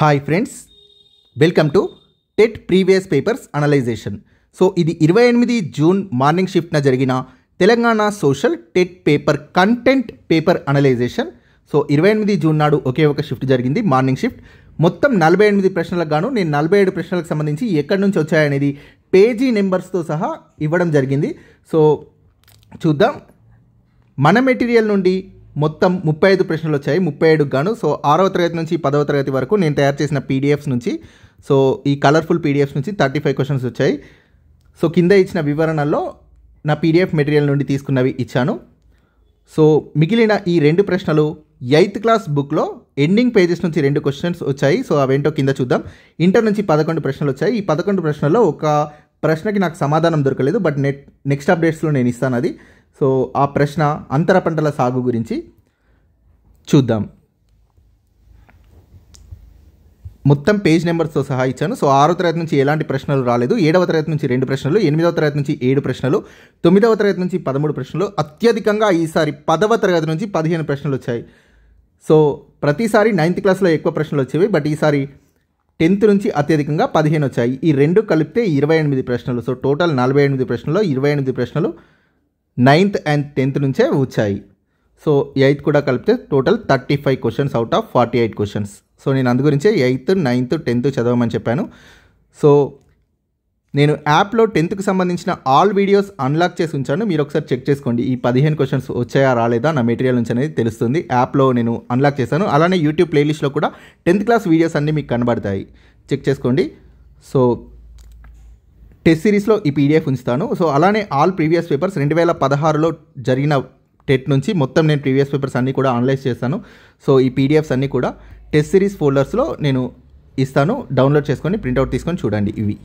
Hi friends, welcome to TET previous papers analysation. So ఇది 28 June morning షిఫ్ట్న జరిగిన Telangana social TET paper content paper analysation. So 28 June నాడు ఒకే ఒక shift జరిగింది, morning shift. మొత్తం 48 ప్రశ్నలకు గాను నేను 47 ప్రశ్నలకు సంబంధించి ఎక్కడి నుంచి వచ్చాయనేది పేజీ నెంబర్స్తో సహా ఇవ్వడం జరిగింది. సో చూద్దాం. మన మెటీరియల్ నుండి మొత్తం 35 ప్రశ్నలు వచ్చాయి, 37 గాను. సో 6వ తరగతి నుంచి 10వ తరగతి వరకు నేను తయారు చేసిన పీడిఎఫ్స్ నుంచి, సో ఈ కలర్ఫుల్ పీడిఎఫ్స్ నుంచి 35 క్వశ్చన్స్ వచ్చాయి. సో కింద ఇచ్చిన వివరణలో నా పీడిఎఫ్ మెటీరియల్ నుండి తీసుకున్నవి ఇచ్చాను. సో మిగిలిన ఈ 2 ప్రశ్నలు 8th క్లాస్ బుక్లో ఎండింగ్ పేజెస్ నుంచి 2 క్వశ్చన్స్ వచ్చాయి. సో అవేంటో కింద చూద్దాం. ఇంటర్ నుంచి 11 ప్రశ్నలు వచ్చాయి. ఈ 11 ప్రశ్నల్లో ఒక ప్రశ్నకి నాకు సమాధానం దొరకలేదు, బట్ నెక్స్ట్ అప్డేట్స్లో నేను ఇస్తాను అది. సో ఆ ప్రశ్న అంతర పంటల సాగు గురించి చూద్దాం. మొత్తం పేజ్ నెంబర్స్తో సహా ఇచ్చాను. సో 6వ తరగతి నుంచి ఎలాంటి ప్రశ్నలు రాలేదు, 7వ తరగతి నుంచి 2 ప్రశ్నలు, 8వ తరగతి నుంచి 7 ప్రశ్నలు, 9వ తరగతి నుంచి 13 ప్రశ్నలు, అత్యధికంగా ఈసారి 10వ తరగతి నుంచి 15 ప్రశ్నలు వచ్చాయి. సో ప్రతిసారి 9th క్లాస్లో ఎక్కువ ప్రశ్నలు వచ్చేవి, బట్ ఈసారి 10th నుంచి అత్యధికంగా 15 వచ్చాయి. ఈ 2 కలిపితే 28 ప్రశ్నలు. సో టోటల్ 48 ప్రశ్నలు, 28 ప్రశ్నలు 9th and 10th నుంచే వచ్చాయి. సో 8th కూడా కలిపితే total 35 questions out of 48 questions. So నేను అందు గురించే 8th, 9th, 10th చదవమని చెప్పాను. సో నేను యాప్లో 10thకి సంబంధించిన ఆల్ వీడియోస్ అన్లాక్ చేసి ఉంచాను, మీరు ఒకసారి చెక్ చేసుకోండి. ఈ 15 క్వశ్చన్స్ వచ్చాయా రాలేదా నా మెటీరియల్ నుంచి అనేది తెలుస్తుంది. యాప్లో నేను అన్లాక్ చేశాను. అలానే యూట్యూబ్ ప్లేలిస్ట్లో కూడా 10th క్లాస్ వీడియోస్ అన్నీ మీకు కనబడతాయి, చెక్ చేసుకోండి. సో టెస్ట్ సిరీస్లో ఈ పీడిఎఫ్ ఉంచుతాను. సో అలానే ఆల్ ప్రీవియస్ పేపర్స్ 2016లో జరిగిన టెట్ నుంచి మొత్తం నేను ప్రీవియస్ పేపర్స్ అన్నీ కూడా అనలైజ్ చేస్తాను. సో ఈ పీడిఎఫ్స్ అన్నీ కూడా టెస్ట్ సిరీస్ ఫోల్డర్స్లో నేను ఇస్తాను, డౌన్లోడ్ చేసుకొని ప్రింట్అవుట్ తీసుకొని చూడండి ఇవి.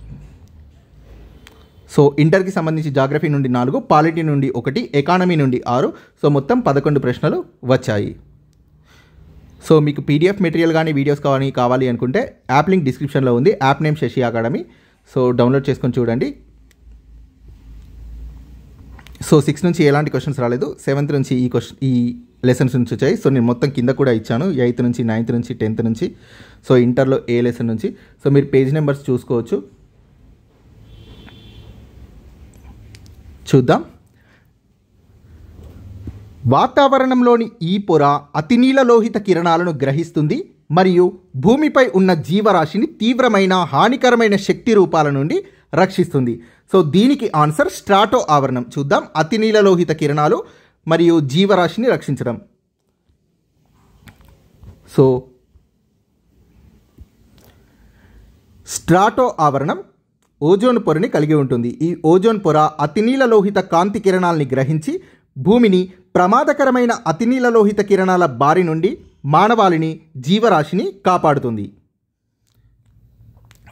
సో ఇంటర్కి సంబంధించి జాగ్రఫీ నుండి 4, పాలిటీ నుండి 1, ఎకానమీ నుండి 6. సో మొత్తం 11 ప్రశ్నలు వచ్చాయి. సో మీకు పీడిఎఫ్ మెటీరియల్ కానీ వీడియోస్ కానీ కావాలి అనుకుంటే యాప్ లింక్ డిస్క్రిప్షన్లో ఉంది. App name Shashi Academy. So download చేసుకొని చూడండి. సో 6 నుంచి ఎలాంటి క్వశ్చన్స్ రాలేదు, 7th నుంచి ఈ లెసన్స్ నుంచి వచ్చాయి. సో నేను మొత్తం కింద కూడా ఇచ్చాను, 8th నుంచి, 9th నుంచి, 10th నుంచి. సో ఇంటర్లో ఏ లెసన్ నుంచి. సో మీరు పేజ్ నెంబర్స్ చూసుకోవచ్చు. చూద్దాం. వాతావరణంలోని ఈ పొర అతినీలలోహిత కిరణాలను గ్రహిస్తుంది మరియు భూమిపై ఉన్న జీవరాశిని తీవ్రమైన హానికరమైన శక్తి రూపాల నుండి రక్షిస్తుంది. సో దీనికి ఆన్సర్ స్ట్రాటో ఆవరణం. చూద్దాం. అతినీలలోహిత కిరణాలు మరియు జీవరాశిని రక్షించడం. సో స్ట్రాటో ఆవరణం ఓజోన్ పొరని కలిగి ఉంటుంది. ఈ ఓజోన్ పొర అతినీలలోహిత కాంతి కిరణాలని గ్రహించి భూమిని ప్రమాదకరమైన అతినీలలోహిత కిరణాల బారి నుండి మానవాళిని, జీవరాశిని కాపాడుతుంది.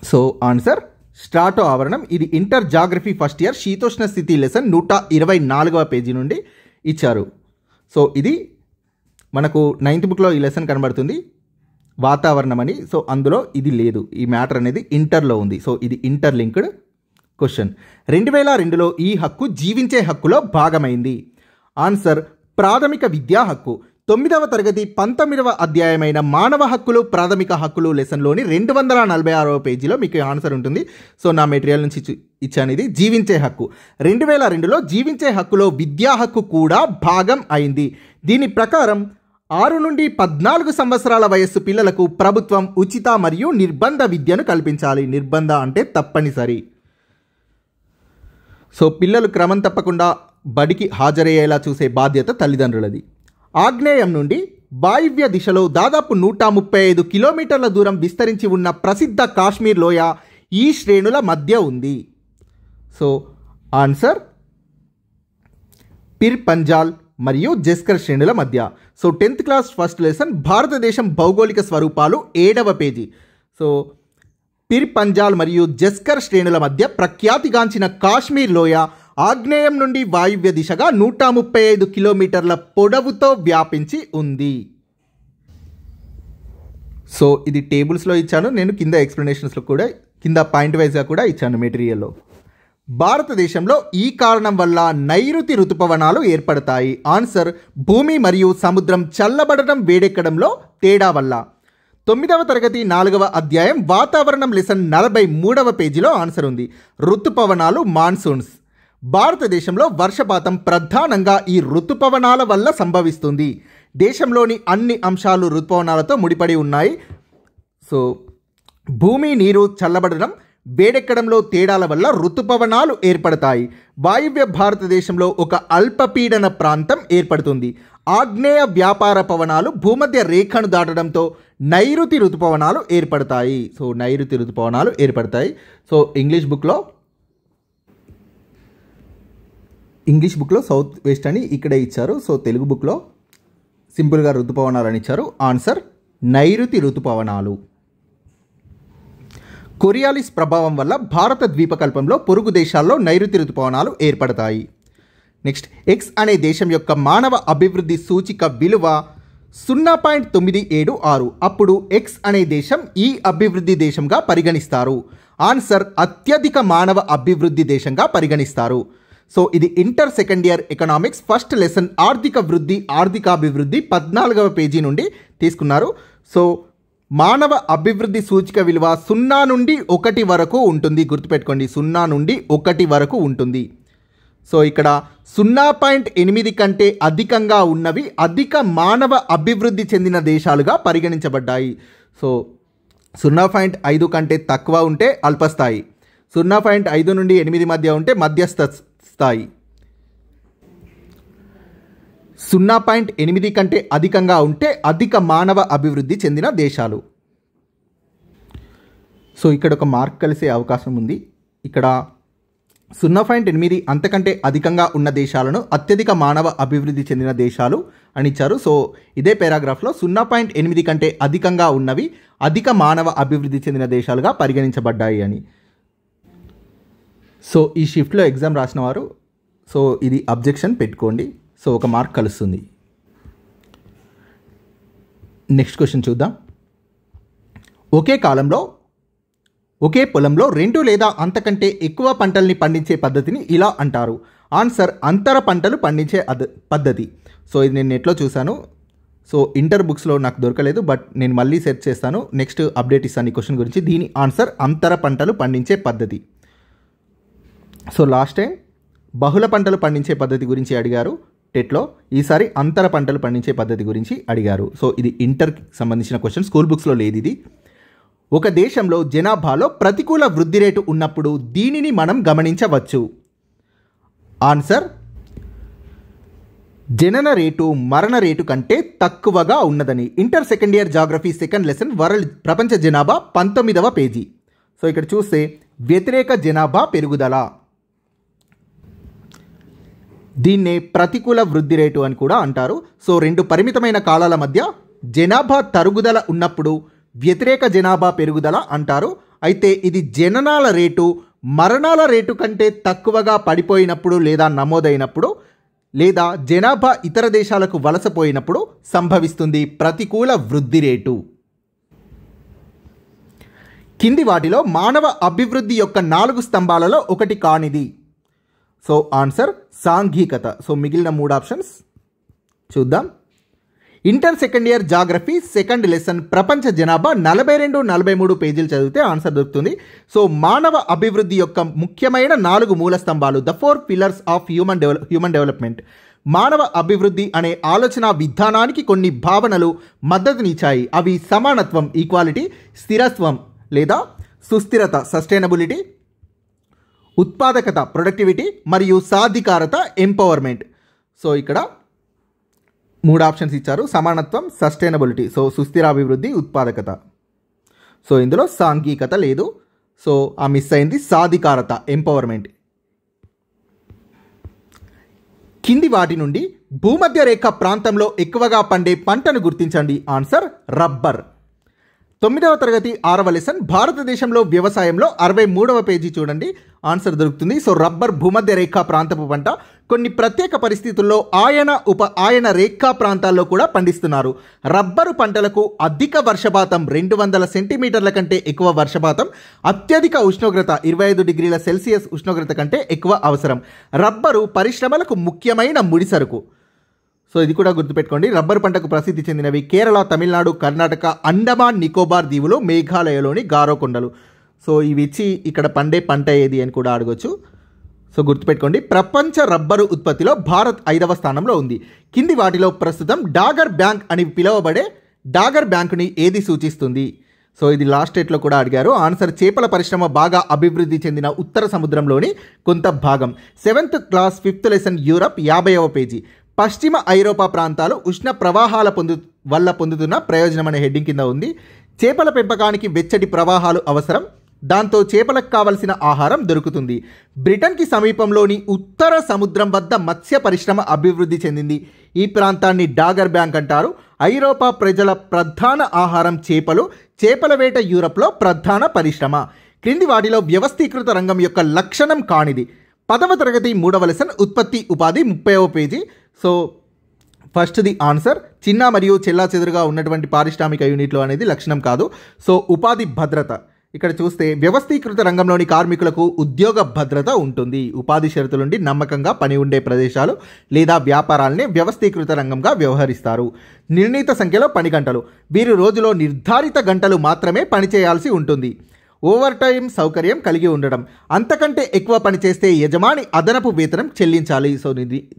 సో ఆన్సర్ స్ట్రాటో ఆవరణం. ఇది ఇంటర్ జాగ్రఫీ ఫస్ట్ ఇయర్ శీతోష్ణ స్థితి లెసన్ 124వ పేజీ నుండి ఇచ్చారు. సో ఇది మనకు 9th బుక్లో ఈ లెసన్ కనబడుతుంది, వాతావరణం అని. సో అందులో ఇది లేదు, ఈ మ్యాటర్ అనేది ఇంటర్లో ఉంది. సో ఇది ఇంటర్ లింక్డ్ క్వశ్చన్. 2002లో ఈ హక్కు జీవించే హక్కులో భాగమైంది. ఆన్సర్ ప్రాథమిక విద్యా హక్కు. 9వ తరగతి 19వ అధ్యాయమైన మానవ హక్కులు ప్రాథమిక హక్కులు లెసన్లోని 246వ పేజీలో మీకు ఆన్సర్ ఉంటుంది. సో నా మెటీరియల్ నుంచి ఇచ్చాను. ఇది జీవించే హక్కు. 2002లో జీవించే హక్కులో విద్యా హక్కు కూడా భాగం అయింది. దీని ప్రకారం 6 నుండి 14 సంవత్సరాల వయస్సు పిల్లలకు ప్రభుత్వం ఉచిత మరియు నిర్బంధ విద్యను కల్పించాలి. నిర్బంధ అంటే తప్పనిసరి. సో పిల్లలు క్రమం తప్పకుండా బడికి హాజరయ్యేలా చూసే బాధ్యత తల్లిదండ్రులది. ఆగ్నేయం నుండి వాయువ్య దిశలో దాదాపు 135 కిలోమీటర్ల దూరం విస్తరించి ఉన్న ప్రసిద్ధ కాశ్మీర్ లోయ ఈ శ్రేణుల మధ్య ఉంది. సో ఆన్సర్ పిర్ పంజాల్ మరియు జస్కర్ శ్రేణుల మధ్య. So 10th class first lesson భారతదేశం భౌగోళిక స్వరూపాలు 7వ పేజీ. సో పిర్ పంజాల్ మరియు జస్కర్ శ్రేణుల మధ్య ప్రఖ్యాతిగాంచిన కాశ్మీర్ లోయ ఆగ్నేయం నుండి వాయువ్య దిశగా 135 కిలోమీటర్ల పొడవుతో వ్యాపించి ఉంది. సో ఇది టేబుల్స్లో ఇచ్చాను, నేను కింద ఎక్స్ప్లెనేషన్స్లో కూడా కింద పాయింట్ వైజ్గా కూడా ఇచ్చాను మెటీరియల్లో. భారతదేశంలో ఈ కారణం వల్ల నైరుతి ఋతుపవనాలు ఏర్పడతాయి. ఆన్సర్ భూమి మరియు సముద్రం చల్లబడడం వేడెక్కడంలో తేడా వల్ల. 9వ తరగతి 4వ అధ్యాయం వాతావరణం లెసన్ 43వ పేజీలో ఆన్సర్ ఉంది. ఋతుపవనాలు మాన్సూన్స్. భారతదేశంలో వర్షపాతం ప్రధానంగా ఈ ఋతుపవనాల వల్ల సంభవిస్తుంది. దేశంలోని అన్ని అంశాలు ఋతుపవనాలతో ముడిపడి ఉన్నాయి. సో భూమి నీరు చల్లబడడం, వేడెక్కడంలో తేడాల వల్ల ఋతుపవనాలు ఏర్పడతాయి. వాయువ్య భారతదేశంలో ఒక అల్పపీడన ప్రాంతం ఏర్పడుతుంది. ఆగ్నేయ వ్యాపార పవనాలు భూమధ్య రేఖను దాటడంతో నైరుతి ఋతుపవనాలు ఏర్పడతాయి. సో నైరుతి ఋతుపవనాలు ఏర్పడతాయి. సో ఇంగ్లీష్ బుక్లో సౌత్ వెస్ట్ అని ఇక్కడే ఇచ్చారు. సో తెలుగు బుక్లో సింపుల్గా ఋతుపవనాలు అని ఇచ్చారు. ఆన్సర్ నైరుతి ఋతుపవనాలు. కొరియాలిస్ ప్రభావం వల్ల భారత ద్వీపకల్పంలో పొరుగు దేశాల్లో నైరుతి ఋతుపవనాలు ఏర్పడతాయి. నెక్స్ట్, ఎక్స్ అనే దేశం యొక్క మానవ అభివృద్ధి సూచిక విలువ 0.976. అప్పుడు ఎక్స్ అనే దేశం ఈ అభివృద్ధి దేశంగా పరిగణిస్తారు. ఆన్సర్ అత్యధిక మానవ అభివృద్ధి దేశంగా పరిగణిస్తారు. సో ఇది inter second year economics first lesson ఆర్థికాభివృద్ధి 14వ పేజీ నుండి తీసుకున్నారు. సో మానవ అభివృద్ధి సూచిక విలువ 0 నుండి 1 వరకు ఉంటుంది. గుర్తుపెట్టుకోండి, 0 నుండి 1 వరకు ఉంటుంది. సో ఇక్కడ 0.8 కంటే అధికంగా ఉన్నవి అధిక మానవ అభివృద్ధి చెందిన దేశాలుగా పరిగణించబడ్డాయి. సో 0.5 కంటే తక్కువ ఉంటే అల్పస్థాయి, 0.5 నుండి 8 మధ్య ఉంటే మధ్యస్థ స్థాయి, 0.8 కంటే అధికంగా ఉంటే అధిక మానవ అభివృద్ధి చెందిన దేశాలు. సో ఇక్కడ ఒక మార్క్ కలిసే అవకాశం ఉంది. ఇక్కడ 0.8 అంతకంటే అధికంగా ఉన్న దేశాలను అత్యధిక మానవ అభివృద్ధి చెందిన దేశాలు అని ఇచ్చారు. సో ఇదే పారాగ్రాఫ్లో 0.8 కంటే అధికంగా ఉన్నవి అధిక మానవ అభివృద్ధి చెందిన దేశాలుగా పరిగణించబడ్డాయి అని. సో ఈ షిఫ్ట్లో ఎగ్జామ్ రాసిన వారు సో ఇది అబ్జెక్షన్ పెట్టుకోండి. సో ఒక మార్క్ కలుస్తుంది. నెక్స్ట్ క్వశ్చన్ చూద్దాం. ఒకే కాలంలో ఒకే పొలంలో 2 లేదా అంతకంటే ఎక్కువ పంటల్ని పండించే పద్ధతిని ఇలా అంటారు. ఆన్సర్ అంతర పంటలు పండించే పద్ధతి. సో ఇది నేను నెట్లో చూశాను. సో ఇంటర్ బుక్స్లో నాకు దొరకలేదు, బట్ నేను మళ్ళీ సెర్చ్ చేస్తాను. నెక్స్ట్ అప్డేట్ ఇస్తాను ఈ క్వశ్చన్ గురించి. దీని ఆన్సర్ అంతర పంటలు పండించే పద్ధతి. సో లాస్ట్ టైం బహుళ పంటలు పండించే పద్ధతి గురించి అడిగారు టెట్లో, ఈసారి అంతర పంటలు పండించే పద్ధతి గురించి అడిగారు. సో ఇది ఇంటర్కి సంబంధించిన క్వశ్చన్, స్కూల్ బుక్స్లో లేదు ఇది. ఒక దేశంలో జనాభాలో ప్రతికూల వృద్ధి రేటు ఉన్నప్పుడు దీనిని మనం గమనించవచ్చు. ఆన్సర్ జనన రేటు మరణ రేటు కంటే తక్కువగా ఉన్నదని. Inter second year geography second lesson world ప్రపంచ జనాభా 19వ పేజీ. సో ఇక్కడ చూస్తే వ్యతిరేక జనాభా పెరుగుదల, దీన్నే ప్రతికూల వృద్ధి రేటు అని కూడా అంటారు. సో 2 పరిమితమైన కాలాల మధ్య జనాభా తరుగుదల ఉన్నప్పుడు వ్యతిరేక జనాభా పెరుగుదల అంటారు. అయితే ఇది జననాల రేటు మరణాల రేటు కంటే తక్కువగా పడిపోయినప్పుడు లేదా నమోదైనప్పుడు లేదా జనాభా ఇతర దేశాలకు వలసపోయినప్పుడు సంభవిస్తుంది ప్రతికూల వృద్ధి రేటు. కింది వాటిలో మానవ అభివృద్ధి యొక్క 4 స్తంభాలలో ఒకటి కానిది. So answer సాంఘికత. సో మిగిలిన 3 ఆప్షన్స్ చూద్దాం. Inter second year geography second lesson ప్రపంచ జనాభా 42, 43 పేజీలు చదివితే ఆన్సర్ దొరుకుతుంది. సో మానవ అభివృద్ధి యొక్క ముఖ్యమైన 4 మూల స్తంభాలు, the 4 pillars of human development. మానవ అభివృద్ధి అనే ఆలోచన విధానానికి కొన్ని భావనలు మద్దతునిచ్చాయి. అవి సమానత్వం ఈక్వాలిటీ, స్థిరత్వం లేదా సుస్థిరత సస్టైనబిలిటీ, ఉత్పాదకత ప్రొడక్టివిటీ మరియు సాధికారత ఎంపవర్మెంట్. సో ఇక్కడ 3 ఆప్షన్స్ ఇచ్చారు, సమానత్వం, సస్టైనబిలిటీ. సో సుస్థిరాభివృద్ధి, ఉత్పాదకత. సో ఇందులో సాంఘికత లేదు. సో ఆ మిస్ అయింది సాధికారత ఎంపవర్మెంట్. కింది వాటి నుండి భూమధ్య రేఖ ప్రాంతంలో ఎక్కువగా పండే పంటను గుర్తించండి. Answer rubber. 9వ తరగతి 6వ లెసన్ భారతదేశంలో వ్యవసాయంలో 63వ పేజీ చూడండి, ఆన్సర్ దొరుకుతుంది. సో రబ్బర్ భూమధ్య రేఖా ప్రాంతపు పంట. కొన్ని ప్రత్యేక పరిస్థితుల్లో ఆయన రేఖా ప్రాంతాల్లో కూడా పండిస్తున్నారు. రబ్బరు పంటలకు అధిక వర్షపాతం 200 సెంటీమీటర్ల కంటే ఎక్కువ వర్షపాతం, అత్యధిక ఉష్ణోగ్రత 25 డిగ్రీల సెల్సియస్ ఉష్ణోగ్రత కంటే ఎక్కువ అవసరం. రబ్బరు పరిశ్రమలకు ముఖ్యమైన ముడిసరుకు. సో ఇది కూడా గుర్తుపెట్టుకోండి. రబ్బరు పంటకు ప్రసిద్ధి చెందినవి కేరళ, తమిళనాడు, కర్ణాటక, అండమాన్ నికోబార్ దీవులు, మేఘాలయలోని గారో కొండలు. సో ఇవి ఇచ్చి ఇక్కడ పండే పంట ఏది అని కూడా అడగొచ్చు. సో గుర్తుపెట్టుకోండి. ప్రపంచ రబ్బరు ఉత్పత్తిలో భారత్ 5వ స్థానంలో ఉంది. కింది వాటిలో ప్రస్తుతం డాగర్ బ్యాంక్ అని పిలువబడే డాగర్ బ్యాంకుని ఏది సూచిస్తుంది? సో ఇది లాస్ట్ స్టేట్లో కూడా అడిగారు. ఆన్సర్ చేపల పరిశ్రమ బాగా అభివృద్ధి చెందిన ఉత్తర సముద్రంలోని కొంత భాగం. 7th class 5th lesson Europe 50వ పేజీ. పశ్చిమ ఐరోపా ప్రాంతాలు ఉష్ణ ప్రవాహాల వల్ల పొందుతున్న ప్రయోజనం అనే హెడ్డింగ్ కింద ఉంది. చేపల పెంపకానికి వెచ్చటి ప్రవాహాలు అవసరం. దాంతో చేపలకు కావలసిన ఆహారం దొరుకుతుంది. బ్రిటన్కి సమీపంలోని ఉత్తర సముద్రం వద్ద మత్స్య పరిశ్రమ అభివృద్ధి చెందింది. ఈ ప్రాంతాన్ని డాగర్ బ్యాంక్ అంటారు. ఐరోపా ప్రజల ప్రధాన ఆహారం చేపలు. చేపల వేట యూరప్లో ప్రధాన పరిశ్రమ. క్రింది వాటిలో వ్యవస్థీకృత రంగం యొక్క లక్షణం కానిది? 10వ తరగతి 3వ లెసన్ ఉత్పత్తి ఉపాధి 30వ పేజీ. సో ఫస్ట్ది ఆన్సర్. చిన్న మరియు చెల్లాచెదురుగా ఉన్నటువంటి పారిశ్రామిక యూనిట్లు అనేది లక్షణం కాదు. సో ఉపాధి భద్రత. ఇక్కడ చూస్తే వ్యవస్థీకృత రంగంలోని కార్మికులకు ఉద్యోగ భద్రత ఉంటుంది. ఉపాధి షరతులుండి నమ్మకంగా పని ఉండే ప్రదేశాలు లేదా వ్యాపారాలనే వ్యవస్థీకృత రంగంగా వ్యవహరిస్తారు. నిర్ణీత సంఖ్యలో పని గంటలు. వీరు రోజులో నిర్ధారిత గంటలు మాత్రమే పనిచేయాల్సి ఉంటుంది. ఓవర్ టైం సౌకర్యం కలిగి ఉండడం. అంతకంటే ఎక్కువ పని చేస్తే యజమాని అదనపు వేతనం చెల్లించాలి. సో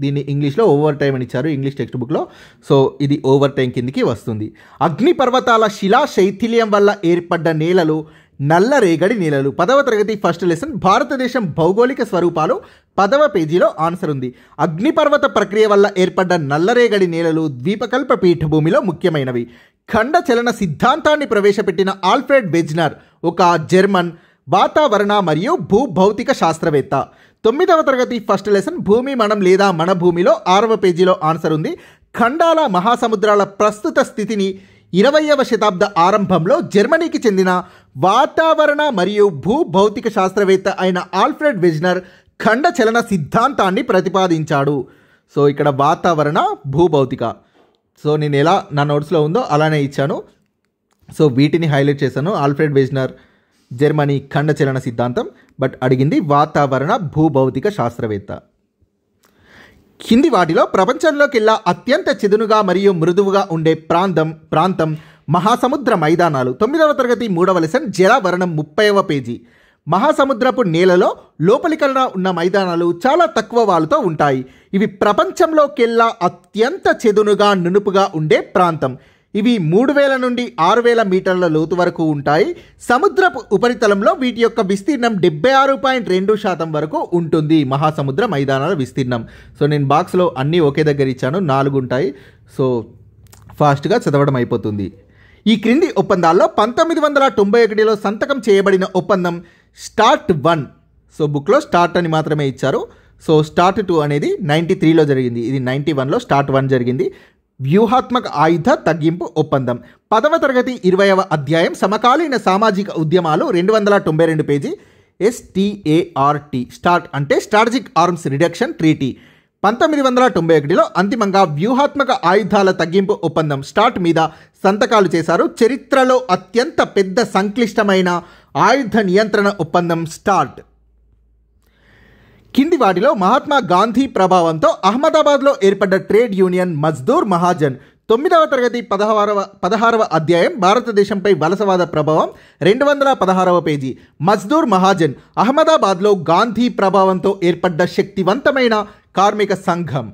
దీన్ని ఇంగ్లీష్లో ఓవర్ టైం అని ఇచ్చారు ఇంగ్లీష్ టెక్స్ట్ బుక్లో. సో ఇది ఓవర్ టైం కిందికి వస్తుంది. అగ్నిపర్వతాల శిలా శైథిల్యం వల్ల ఏర్పడ్డ నేలలు నల్లరేగడి నేలలు. 10వ తరగతి 1st లెసన్ భారతదేశం భౌగోళిక స్వరూపాలు 10వ పేజీలో ఆన్సర్ ఉంది. అగ్నిపర్వత ప్రక్రియ వల్ల ఏర్పడ్డ నల్లరేగడి నేలలు ద్వీపకల్ప పీఠభూమిలో ముఖ్యమైనవి. ఖండ చలన సిద్ధాంతాన్ని ప్రవేశపెట్టిన ఆల్ఫ్రెడ్ వెజ్నర్ ఒక జర్మన్ వాతావరణ మరియు భూభౌతిక శాస్త్రవేత్త. 9వ తరగతి 1st లెసన్ భూమి మనం లేదా మన భూమిలో 6వ పేజీలో ఆన్సర్ ఉంది. ఖండాల మహాసముద్రాల ప్రస్తుత స్థితిని 20వ శతాబ్ద ఆరంభంలో జర్మనీకి చెందిన వాతావరణ మరియు భూభౌతిక శాస్త్రవేత్త అయిన ఆల్ఫ్రెడ్ వెజ్నర్ ఖండ చలన సిద్ధాంతాన్ని ప్రతిపాదించాడు. సో ఇక్కడ వాతావరణ, భూభౌతిక. సో నేను ఎలా నా నోట్స్లో ఉందో అలానే ఇచ్చాను. సో వీటిని హైలైట్ చేశాను. ఆల్ఫ్రెడ్ వెజ్నర్, జర్మనీ ఖండ చలన సిద్ధాంతం. బట్ అడిగింది వాతావరణ భూభౌతిక శాస్త్రవేత్త. కింది వాటిలో ప్రపంచంలోకెల్లా అత్యంత చెదునుగా మరియు మృదువుగా ఉండే ప్రాంతం మహాసముద్ర మైదానాలు. 9వ తరగతి 3వ లెసన్ జలవర్ణం 30వ పేజీ. మహాసముద్రపు నేలలో లోపలికల్లా ఉన్న మైదానాలు చాలా తక్కువ వాలుతో ఉంటాయి. ఇవి ప్రపంచంలోకెల్లా అత్యంత చెదునుగా నునుపుగా ఉండే ప్రాంతం. ఇవి 3000 నుండి 6000 మీటర్ల లోతు వరకు ఉంటాయి. సముద్రపు ఉపరితలంలో వీటి యొక్క విస్తీర్ణం 76.2% వరకు ఉంటుంది. మహాసముద్ర మైదానాల విస్తీర్ణం. సో నేను బాక్స్లో అన్నీ ఒకే దగ్గర ఇచ్చాను, 4 ఉంటాయి. సో ఫాస్ట్గా చదవడం అయిపోతుంది. ఈ క్రింది ఒప్పందాల్లో 1991లో సంతకం చేయబడిన ఒప్పందం స్టార్ట్ 1. సో బుక్లో స్టార్ట్ అని మాత్రమే ఇచ్చారు. సో స్టార్ట్ 2 అనేది 93లో జరిగింది. ఇది 91లో స్టార్ట్ 1 జరిగింది. వ్యూహాత్మక ఆయుధ తగ్గింపు ఒప్పందం. 10వ తరగతి 20వ అధ్యాయం సమకాలీన సామాజిక ఉద్యమాలు 292 పేజీ. START స్టార్ట్ అంటే స్ట్రాటజిక్ ఆర్మ్స్ రిడక్షన్ ట్రీటీ. 1991లో అంతిమంగా వ్యూహాత్మక ఆయుధాల తగ్గింపు ఒప్పందం స్టార్ట్ మీద సంతకాలు చేశారు. చరిత్రలో అత్యంత పెద్ద సంక్లిష్టమైన ఆయుధ నియంత్రణ ఒప్పందం స్టార్ట్. కింది వాటిలో మహాత్మా గాంధీ ప్రభావంతో అహ్మదాబాద్లో ఏర్పడ్డ ట్రేడ్ యూనియన్ మజ్దూర్ మహాజన్. 9వ తరగతి 16వ అధ్యాయం భారతదేశంపై వలసవాద ప్రభావం 216వ పేజీ. మజ్దూర్ మహాజన్ అహ్మదాబాద్లో గాంధీ ప్రభావంతో ఏర్పడ్డ శక్తివంతమైన కార్మిక సంఘం.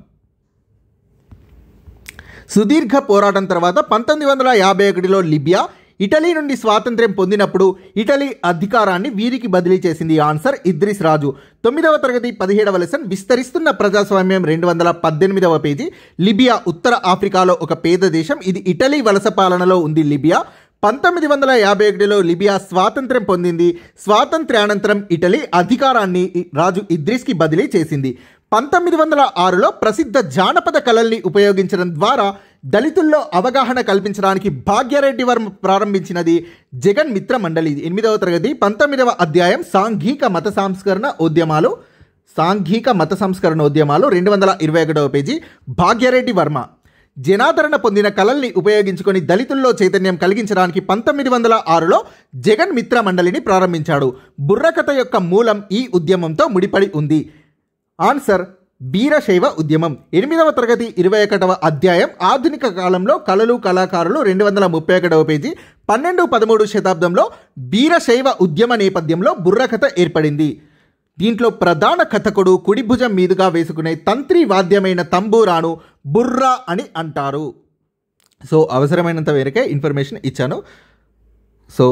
సుదీర్ఘ పోరాటం తర్వాత 1951లో లిబియా ఇటలీ నుండి స్వాతంత్ర్యం పొందినప్పుడు ఇటలీ అధికారాన్ని వీరికి బదిలీ చేసింది. ఆన్సర్ ఇద్రిస్ రాజు. 9వ తరగతి 17వ లెసన్ విస్తరిస్తున్న ప్రజాస్వామ్యం 218వ పేజీ. లిబియా ఉత్తర ఆఫ్రికాలో ఒక పేద దేశం. ఇది ఇటలీ వలస పాలనలో ఉంది. లిబియా 1951లో లిబియా స్వాతంత్ర్యం పొందింది. స్వాతంత్ర్యానంతరం ఇటలీ అధికారాన్ని రాజు ఇద్రిస్కి బదిలీ చేసింది. 1906లో ప్రసిద్ధ జానపద కళల్ని ఉపయోగించడం ద్వారా దళితుల్లో అవగాహన కల్పించడానికి భాగ్యరెడ్డి వర్మ ప్రారంభించినది జగన్ మిత్ర మండలి. 8వ తరగతి 19వ అధ్యాయం సాంఘిక మత సంస్కరణ ఉద్యమాలు 221వ పేజీ. భాగ్యరెడ్డి వర్మ జనాదరణ పొందిన కళల్ని ఉపయోగించుకొని దళితుల్లో చైతన్యం కలిగించడానికి 1906లో జగన్ మిత్ర మండలిని ప్రారంభించాడు. బుర్రకథ యొక్క మూలం ఈ ఉద్యమంతో ముడిపడి ఉంది. ఆన్సర్ వీరశైవ ఉద్యమం. 8వ తరగతి 21వ అధ్యాయం ఆధునిక కాలంలో కళలు కళాకారులు 231వ పేజీ. 12-13 శతాబ్దంలో వీరశైవ ఉద్యమ నేపథ్యంలో బుర్రకథ ఏర్పడింది. దీంట్లో ప్రధాన కథకుడు కుడి భుజం మీదుగా వేసుకునే తంత్రి వాద్యమైన తంబూరాను బుర్రా అని అంటారు. సో అవసరమైనంత మేరకే ఇన్ఫర్మేషన్ ఇచ్చాను. సో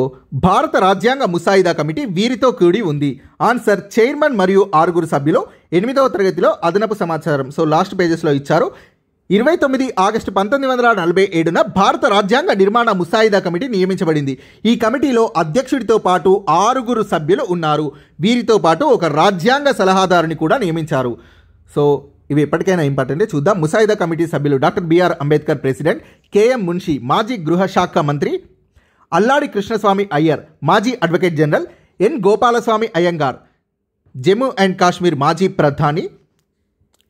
భారత రాజ్యాంగ ముసాయిదా కమిటీ వీరితో కూడి ఉంది. ఆన్సర్ చైర్మన్ మరియు 6 సభ్యులు. 8వ తరగతిలో అదనపు సమాచారం. సో లాస్ట్ పేజెస్లో ఇచ్చారు. 29 ఆగస్టు 1947న భారత రాజ్యాంగ నిర్మాణ ముసాయిదా కమిటీ నియమించబడింది. ఈ కమిటీలో అధ్యక్షుడితో పాటు 6 సభ్యులు ఉన్నారు. వీరితో పాటు ఒక రాజ్యాంగ సలహాదారుని కూడా నియమించారు. సో ఇవి ఎప్పటికైనా ఇంపార్టెంటే, చూద్దాం. ముసాయిదా కమిటీ సభ్యులు doctor BR Ambedkar president, KM Munshi మాజీ గృహ శాఖ మంత్రి, అల్లాడి కృష్ణస్వామి అయ్యర్ మాజీ advocate general, N Gopalaswami Ayyangar Jammu and Kashmir మాజీ ప్రధాని,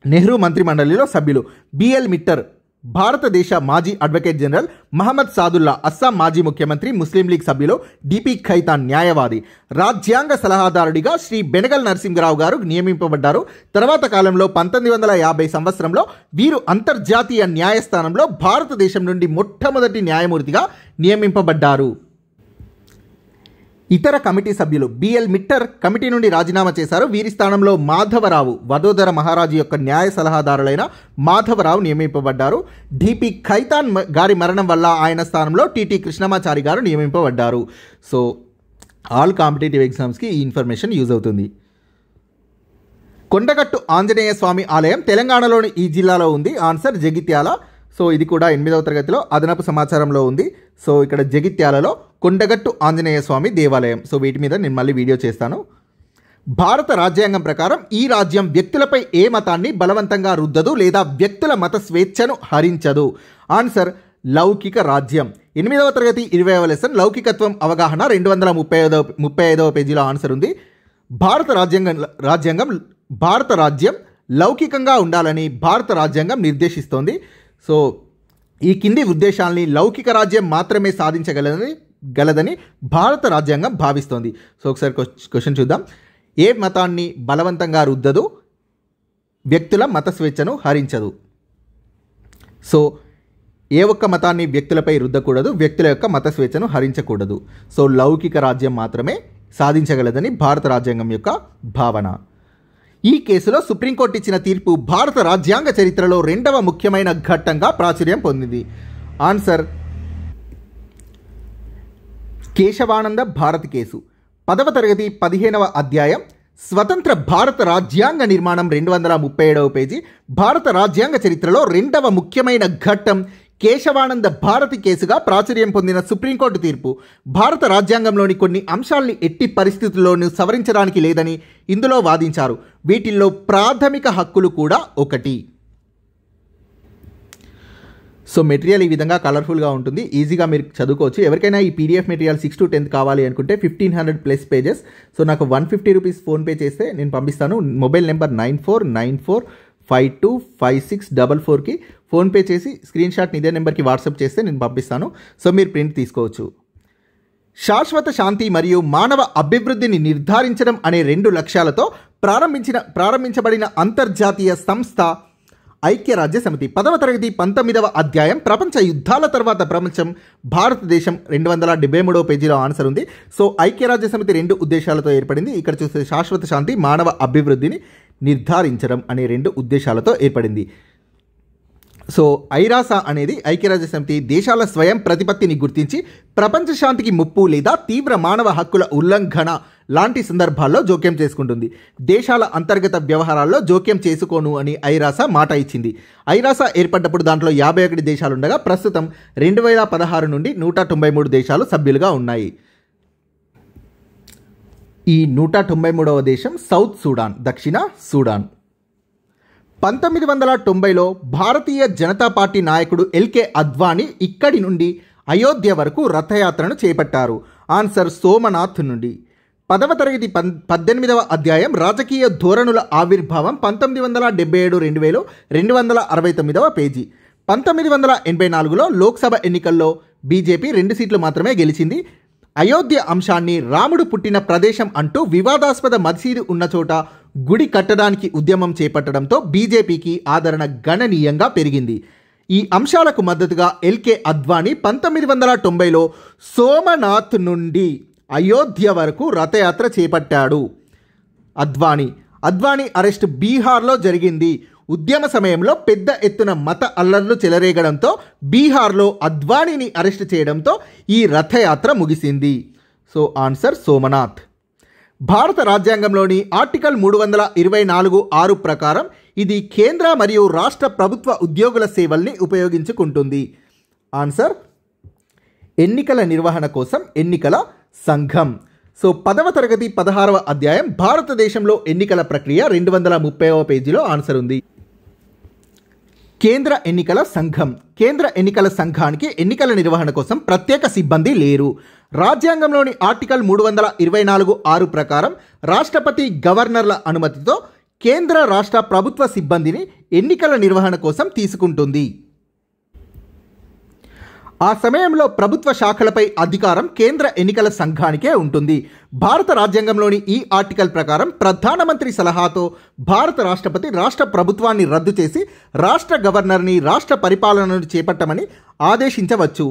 నెహ్రూ మంత్రిమండలిలో సభ్యులు, బిఎల్ మిట్టర్ భారతదేశ మాజీ అడ్వకేట్ జనరల్, మహమ్మద్ సాదుల్లా అస్సాం మాజీ ముఖ్యమంత్రి ముస్లిం లీగ్ సభ్యులు, డిపి ఖైతాన్ న్యాయవాది. రాజ్యాంగ సలహాదారుడిగా శ్రీ బెనగల్ నరసింహరావు గారు నియమింపబడ్డారు. తర్వాత కాలంలో 1950 సంవత్సరంలో వీరు అంతర్జాతీయ న్యాయస్థానంలో భారతదేశం నుండి మొట్టమొదటి న్యాయమూర్తిగా నియమింపబడ్డారు. ఇతర కమిటీ సభ్యులు, బిఎల్ మిట్టర్ కమిటీ నుండి రాజీనామా చేశారు. వీరి స్థానంలో మాధవరావు, వడోదర మహారాజు యొక్క న్యాయ సలహాదారులైన మాధవరావు నియమింపబడ్డారు. డిపి ఖైతాన్ గారి మరణం వల్ల ఆయన స్థానంలో టిటి కృష్ణమాచారి గారు నియమింపబడ్డారు. సో ఆల్ కాంపిటేటివ్ ఎగ్జామ్స్కి ఈ ఇన్ఫర్మేషన్ యూజ్ అవుతుంది. కొండగట్టు ఆంజనేయ స్వామి ఆలయం తెలంగాణలోని ఈ జిల్లాలో ఉంది. ఆన్సర్ జగిత్యాల. సో ఇది కూడా 8వ తరగతిలో అదనపు సమాచారంలో ఉంది. సో ఇక్కడ జగిత్యాలలో కొండగట్టు ఆంజనేయ స్వామి దేవాలయం. సో వీటి మీద నేను మళ్ళీ వీడియో చేస్తాను. భారత రాజ్యాంగం ప్రకారం ఈ రాజ్యం వ్యక్తులపై ఏ మతాన్ని బలవంతంగా రుద్దదు లేదా వ్యక్తుల మత స్వేచ్ఛను హరించదు. ఆన్సర్ లౌకిక రాజ్యం. 8వ తరగతి 20వ లెసన్ లౌకికత్వం అవగాహన 235వ పేజీలో ఆన్సర్ ఉంది. భారత రాజ్యం లౌకికంగా ఉండాలని భారత రాజ్యాంగం నిర్దేశిస్తోంది. సో ఈ కింది ఉద్దేశాలని లౌకిక రాజ్యం మాత్రమే సాధించగలదని భారత రాజ్యాంగం భావిస్తోంది. సో ఒకసారి క్వశ్చన్ చూద్దాం. ఏ మతాన్ని బలవంతంగా రుద్దదు, వ్యక్తుల మత స్వేచ్ఛను హరించదు. సో ఏ ఒక్క మతాన్ని వ్యక్తులపై రుద్దకూడదు, వ్యక్తుల యొక్క మత స్వేచ్ఛను హరించకూడదు. సో లౌకిక రాజ్యం మాత్రమే సాధించగలదని భారత రాజ్యాంగం యొక్క భావన. ఈ కేసులో సుప్రీంకోర్టు ఇచ్చిన తీర్పు భారత రాజ్యాంగ చరిత్రలో 2వ ముఖ్యమైన ఘట్టంగా ప్రాచుర్యం పొందింది. Answer Kesavananda Bharat case. 10వ తరగతి 15వ అధ్యాయం స్వతంత్ర భారత రాజ్యాంగ నిర్మాణం 237వ పేజీ. భారత రాజ్యాంగ చరిత్రలో 2వ ముఖ్యమైన ఘట్టం కేశవానంద భారతి కేసుగా ప్రాచుర్యం పొందిన సుప్రీంకోర్టు తీర్పు భారత రాజ్యాంగంలోని కొన్ని అంశాల్ని ఎట్టి పరిస్థితుల్లోనూ సవరించడానికి లేదని ఇందులో వాదించారు. వీటిల్లో ప్రాథమిక హక్కులు కూడా ఒకటి. సో మెటీరియల్ ఈ విధంగా కలర్ఫుల్గా ఉంటుంది, ఈజీగా మీరు చదువుకోవచ్చు. ఎవరికైనా ఈ పీడిఎఫ్ మెటీరియల్ 6 to 10th కావాలి అనుకుంటే 1500+ పేజెస్. సో నాకు 150 రూపీస్ ఫోన్పే చేస్తే నేను పంపిస్తాను. మొబైల్ నెంబర్ 9494525644కి ఫోన్పే చేసి స్క్రీన్ షాట్ని ఇదే నెంబర్కి వాట్సాప్ చేస్తే నేను పంపిస్తాను. సో మీరు ప్రింట్ తీసుకోవచ్చు. శాశ్వత శాంతి మరియు మానవ అభివృద్ధిని నిర్ధారించడం అనే 2 లక్ష్యాలతో ప్రారంభించబడిన అంతర్జాతీయ సంస్థ ఐక్యరాజ్య సమితి. 10వ తరగతి 19వ అధ్యాయం ప్రపంచ యుద్ధాల తర్వాత ప్రపంచం భారతదేశం 273వ పేజీలో ఆన్సర్ ఉంది. సో ఐక్యరాజ్య సమితి 2 ఉద్దేశాలతో ఏర్పడింది. ఇక్కడ చూస్తే శాశ్వత శాంతి, మానవ అభివృద్ధిని నిర్ధారించడం అనే 2 ఉద్దేశాలతో ఏర్పడింది. సో ఐరాస అనేది ఐక్యరాజ్య సమితి దేశాల స్వయం ప్రతిపత్తిని గుర్తించి ప్రపంచ శాంతికి ముప్పు లేదా తీవ్ర మానవ హక్కుల ఉల్లంఘన లాంటి సందర్భాల్లో జోక్యం చేసుకుంటుంది. దేశాల అంతర్గత వ్యవహారాల్లో జోక్యం చేసుకోను అని ఐరాస మాట ఇచ్చింది. ఐరాస ఏర్పడ్డప్పుడు దాంట్లో 51 దేశాలుండగా ప్రస్తుతం 2016 నుండి 193 దేశాలు సభ్యులుగా ఉన్నాయి. ఈ 193వ దేశం సౌత్ సూడాన్, దక్షిణ సూడాన్. 1990లో భారతీయ జనతా పార్టీ నాయకుడు ఎల్కే అద్వానీ ఇక్కడి నుండి అయోధ్య వరకు రథయాత్రను చేపట్టారు. ఆన్సర్ సోమనాథ్ నుండి. 10వ తరగతి 18వ అధ్యాయం రాజకీయ ధోరణుల ఆవిర్భావం 1977-2000 269వ పేజీ. 1984లో లోక్సభ ఎన్నికల్లో బీజేపీ 2 సీట్లు మాత్రమే గెలిచింది. అయోధ్య అంశాన్ని రాముడు పుట్టిన ప్రదేశం అంటూ వివాదాస్పద మసీదు ఉన్న చోట గుడి కట్టడానికి ఉద్యమం చేపట్టడంతో బీజేపీకి ఆదరణ గణనీయంగా పెరిగింది. ఈ అంశాలకు మద్దతుగా ఎల్కే అద్వానీ 1990లో సోమనాథ్ నుండి అయోధ్య వరకు రథయాత్ర చేపట్టాడు. అద్వానీ అరెస్ట్ బీహార్లో జరిగింది. ఉద్యమ సమయంలో పెద్ద ఎత్తున మత అల్లర్లు చెలరేగడంతో బీహార్లో అద్వానీని అరెస్ట్ చేయడంతో ఈ రథయాత్ర ముగిసింది. So answer Somnath. భారత రాజ్యాంగంలోని ఆర్టికల్ 324(6) ప్రకారం ఇది కేంద్ర మరియు రాష్ట్ర ప్రభుత్వ ఉద్యోగుల సేవల్ని ఉపయోగించుకుంటుంది. ఆన్సర్ ఎన్నికల నిర్వహణ కోసం ఎన్నికల సంఘం. సో 10వ తరగతి 16వ అధ్యాయం భారతదేశంలో ఎన్నికల ప్రక్రియ 230వ పేజీలో ఆన్సర్ ఉంది. కేంద్ర ఎన్నికల సంఘం. కేంద్ర ఎన్నికల సంఘానికి ఎన్నికల నిర్వహణ కోసం ప్రత్యేక సిబ్బంది లేరు. రాజ్యాంగంలోని ఆర్టికల్ 324(6) ప్రకారం రాష్ట్రపతి గవర్నర్ల అనుమతితో కేంద్ర రాష్ట్ర ప్రభుత్వ సిబ్బందిని ఎన్నికల నిర్వహణ కోసం తీసుకుంటుంది. ఆ సమయంలో ప్రభుత్వ శాఖలపై అధికారం కేంద్ర ఎన్నికల సంఘానికే ఉంటుంది. భారత రాజ్యాంగంలోని ఈ ఆర్టికల్ ప్రకారం ప్రధానమంత్రి సలహాతో భారత రాష్ట్రపతి రాష్ట్ర ప్రభుత్వాన్ని రద్దు చేసి రాష్ట్ర గవర్నర్ని రాష్ట్ర పరిపాలనను చేపట్టమని ఆదేశించవచ్చు.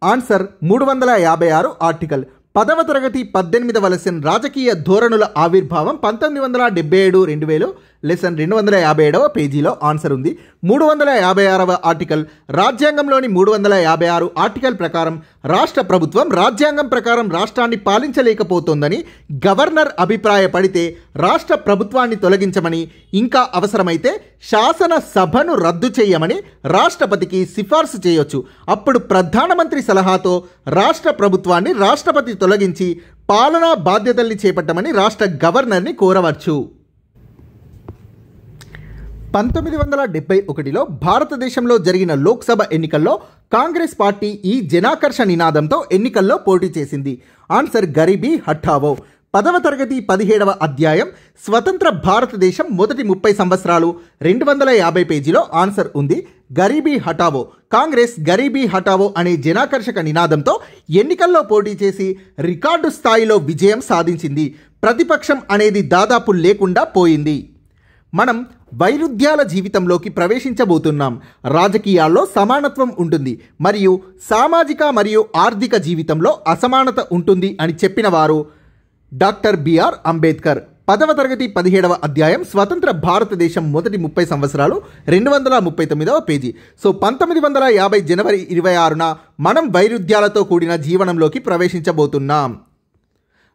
Answer 356 article. 10వ తరగతి 18వ లెసన్ రాజకీయ ధోరణుల ఆవిర్భావం 1977-2000 లెసన్ 257వ పేజీలో ఆన్సర్ ఉంది. 356వ ఆర్టికల్. రాజ్యాంగంలోని 356 ఆర్టికల్ ప్రకారం రాష్ట్ర ప్రభుత్వం రాజ్యాంగం ప్రకారం రాష్ట్రాన్ని పాలించలేకపోతోందని గవర్నర్ అభిప్రాయపడితే రాష్ట్ర ప్రభుత్వాన్ని తొలగించమని, ఇంకా అవసరమైతే శాసనసభను రద్దు చేయమని రాష్ట్రపతికి సిఫార్సు చేయొచ్చు. అప్పుడు ప్రధానమంత్రి సలహాతో రాష్ట్ర ప్రభుత్వాన్ని రాష్ట్రపతి తొలగించి పాలనా బాధ్యతల్ని చేపట్టమని రాష్ట్ర గవర్నర్ని కోరవచ్చు. 1971లో భారతదేశంలో జరిగిన లోక్సభ ఎన్నికల్లో కాంగ్రెస్ పార్టీ ఈ జనాకర్ష నినాదంతో ఎన్నికల్లో పోటీ చేసింది. ఆన్సర్ గరీబీ హఠావో. 10వ తరగతి 17వ అధ్యాయం స్వతంత్ర భారతదేశం మొదటి 30 సంవత్సరాలు 250 పేజీలో ఆన్సర్ ఉంది. గరీబీ హఠావో. కాంగ్రెస్ గరీబీ హఠావో అనే జనాకర్షక నినాదంతో ఎన్నికల్లో పోటీ చేసి రికార్డు స్థాయిలో విజయం సాధించింది. ప్రతిపక్షం అనేది దాదాపు లేకుండా పోయింది. మనం వైరుధ్యాల జీవితంలోకి ప్రవేశించబోతున్నాం. రాజకీయాల్లో సమానత్వం ఉంటుంది మరియు సామాజిక మరియు ఆర్థిక జీవితంలో అసమానత ఉంటుంది అని చెప్పిన వారు డాక్టర్ బిఆర్ అంబేద్కర్. 10వ తరగతి 17వ అధ్యాయం స్వతంత్ర భారతదేశం మొదటి 30 సంవత్సరాలు 239వ పేజీ. సో 1950 జనవరి 26న మనం వైరుధ్యాలతో కూడిన జీవనంలోకి ప్రవేశించబోతున్నాం.